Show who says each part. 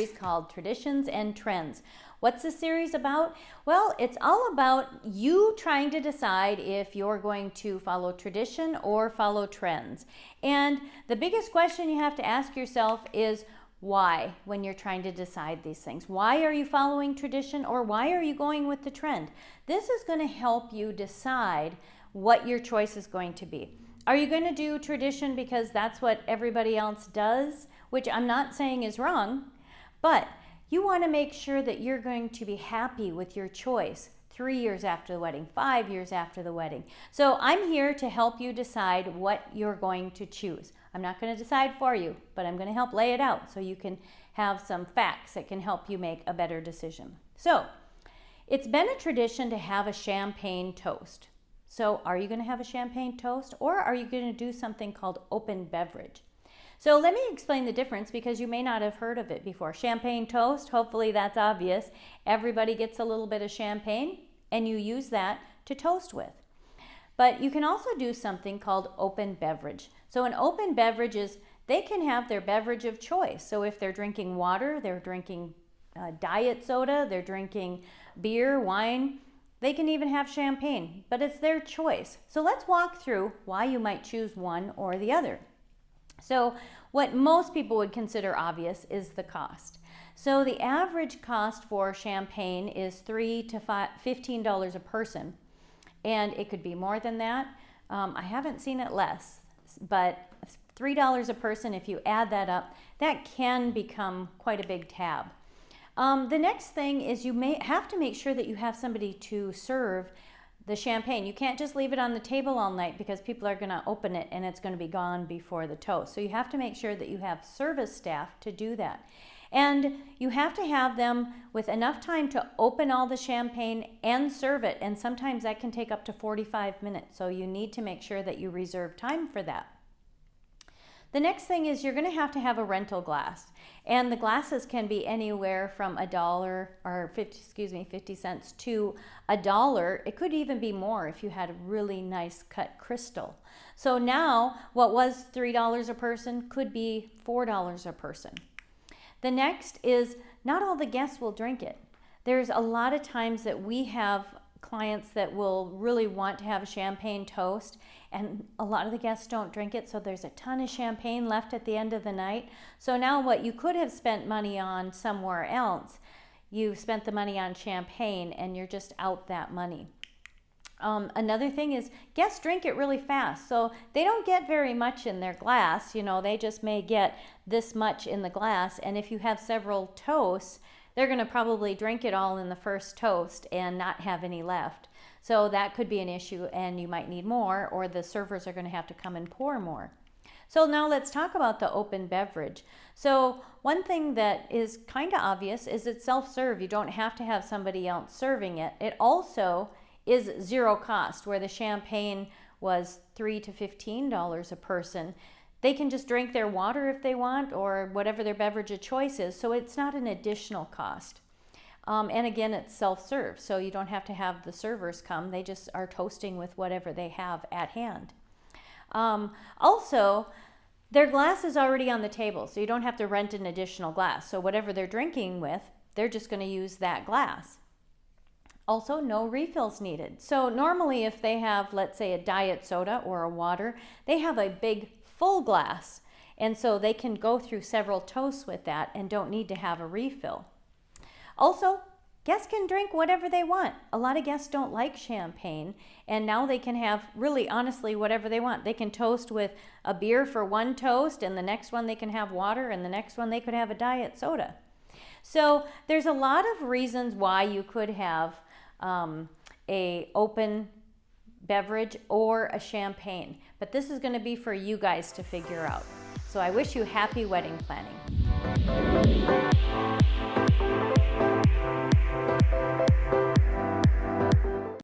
Speaker 1: series called Traditions and Trends. What's the series about? Well, it's all about you trying to decide if you're going to follow tradition or follow trends. And the biggest question you have to ask yourself is why when you're trying to decide these things. Why are you following tradition or why are you going with the trend? This is going to help you decide what your choice is going to be. Are you going to do tradition because that's what everybody else does? Which I'm not saying is wrong, but you want to make sure that you're going to be happy with your choice 3 years after the wedding, 5 years after the wedding. So I'm here to help you decide what you're going to choose. I'm not going to decide for you, but I'm going to help lay it out so you can have some facts that can help you make a better decision. So it's been a tradition to have a champagne toast. So are you going to have a champagne toast or are you going to do something called open beverage? So let me explain the difference because you may not have heard of it before. Champagne toast, hopefully that's obvious. Everybody gets a little bit of champagne and you use that to toast with. But you can also do something called open beverage. So an open beverage is they can have their beverage of choice. So if they're drinking water, they're drinking diet soda, they're drinking beer, wine, they can even have champagne, but it's their choice. So let's walk through why you might choose one or the other. So what most people would consider obvious is the cost. So the average cost for champagne is $3 to $15 a person, and it could be more than that. I haven't seen it less, but $3 a person, if you add that up, that can become quite a big tab. The next thing is you may have to make sure that you have somebody to serve the champagne. You can't just leave it on the table all night because people are going to open it and it's going to be gone before the toast. So you have to make sure that you have service staff to do that. And you have to have them with enough time to open all the champagne and serve it. And sometimes that can take up to 45 minutes. So you need to make sure that you reserve time for that. The next thing is you're going to have a rental glass. And the glasses can be anywhere from $1 or 50 cents to $1. It could even be more if you had a really nice cut crystal. So now what was $3 a person could be $4 a person. The next is not all the guests will drink it. There's a lot of times that we have clients that will really want to have a champagne toast and a lot of the guests don't drink it, so there's a ton of champagne left at the end of the night. So now what you could have spent money on somewhere else, you've spent the money on champagne and you're just out that money. Another thing is guests drink it really fast, so they don't get very much in their glass. You know, they just may get this much in the glass, and if you have several toasts, they're going to probably drink it all in the first toast and not have any left. So that could be an issue and you might need more, or the servers are going to have to come and pour more. So now let's talk about the open beverage. So one thing that is kind of obvious is it's self-serve. You don't have to have somebody else serving it. It also is zero cost, where the champagne was $3 to $15 a person. They can just drink their water if they want, or whatever their beverage of choice is, so it's not an additional cost. And again, it's self-serve, so you don't have to have the servers come. They just are toasting with whatever they have at hand. Also, their glass is already on the table, so you don't have to rent an additional glass. So whatever they're drinking with, they're just going to use that glass. Also, no refills needed. So normally if they have, let's say, a diet soda or a water, they have a big full glass, and so they can go through several toasts with that and don't need to have a refill. Also, guests can drink whatever they want. A lot of guests don't like champagne, and now they can have really honestly whatever they want. They can toast with a beer for one toast, and the next one they can have water, and the next one they could have a diet soda. So there's a lot of reasons why you could have a open beverage or a champagne, but this is going to be for you guys to figure out. So I wish you happy wedding planning.